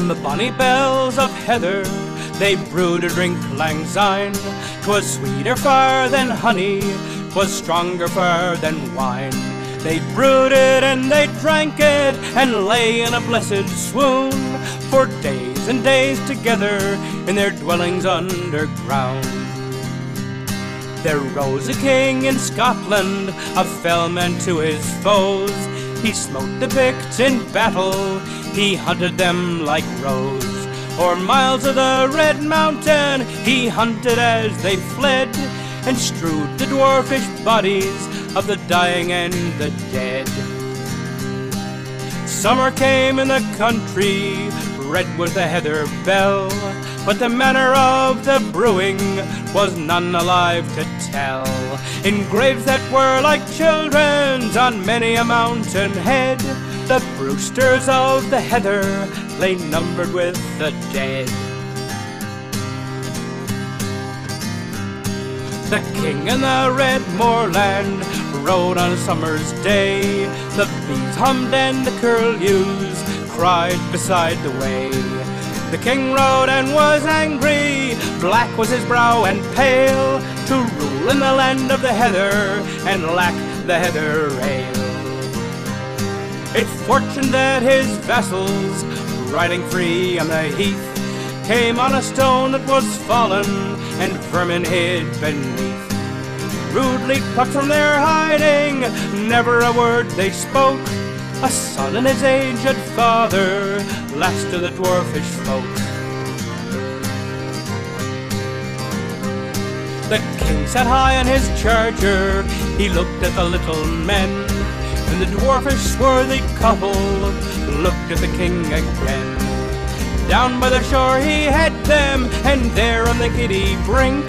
From the bonny bells of heather they brewed a drink lang syne. 'Twas sweeter far than honey, 'twas stronger far than wine. They brewed it and they drank it and lay in a blessed swoon for days and days together in their dwellings underground. There rose a king in Scotland, a fell man to his foes. He smote the Picts in battle, he hunted them like roes. O'er miles of the Red Mountain he hunted as they fled, and strewed the dwarfish bodies of the dying and the dead. Summer came in the country, red was the heather bell, but the manner of the brewing was none alive to tell. In graves that were like children's on many a mountain head, the brewsters of the heather lay numbered with the dead. The king in the red moorland rode on a summer's day. The bees hummed and the curlews cried beside the way. The king rode and was angry, black was his brow and pale, to rule in the land of the heather and lack the heather ale. It fortuned that his vassals, riding free on the heath, came on a stone that was fallen and vermin hid beneath. Rudely plucked from their hiding, never a word they spoke. A son and his aged father, last of the dwarfish folk. The king sat high on his charger, he looked at the little men, and the dwarfish swarthy couple looked at the king again. Down by the shore he had them, and there on the giddy brink,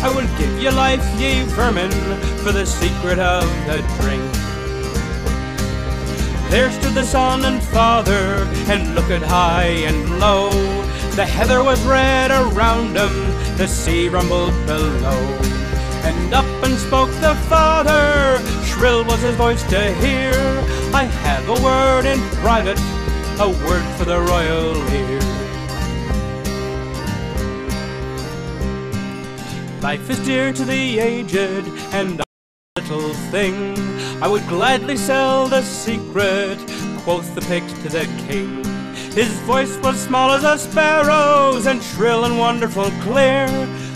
I will give you life, ye vermin, for the secret of the drink. There stood the son and father, and looked high and low. The heather was red around them, the sea rumbled below. And up and spoke the father, shrill was his voice to hear. I have a word in private, a word for the royal ear. Life is dear to the aged, and a little thing I would gladly sell the secret, quoth the Pict to the king. His voice was small as a sparrow's, and shrill and wonderful clear.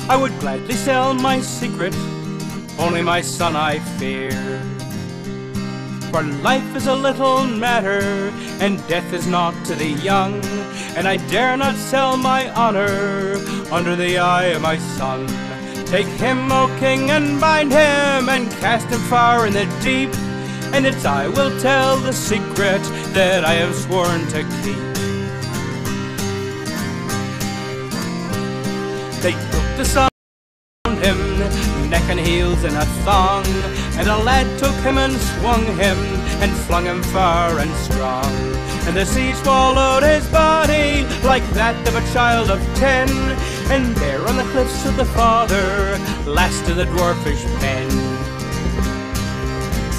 I would gladly sell my secret, only my son I fear. For life is a little matter, and death is naught to the young, and I dare not sell my honor under the eye of my son. Take him, O king, and bind him, and cast him far in the deep, and it's I will tell the secret that I have sworn to keep. They took the son around him, neck and heels in a thong, and a lad took him and swung him, and flung him far and strong. And the sea swallowed his body like that of a child of 10, and there on the cliffs of the father, last of the dwarfish men.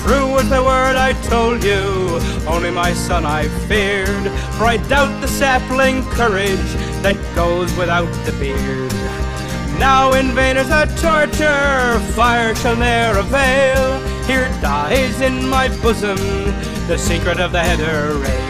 True was the word I told you, only my son I feared, for I doubt the sapling courage that goes without the beard. Now in vain is the torture, fire shall ne'er avail. Here dies in my bosom the secret of the heather rail.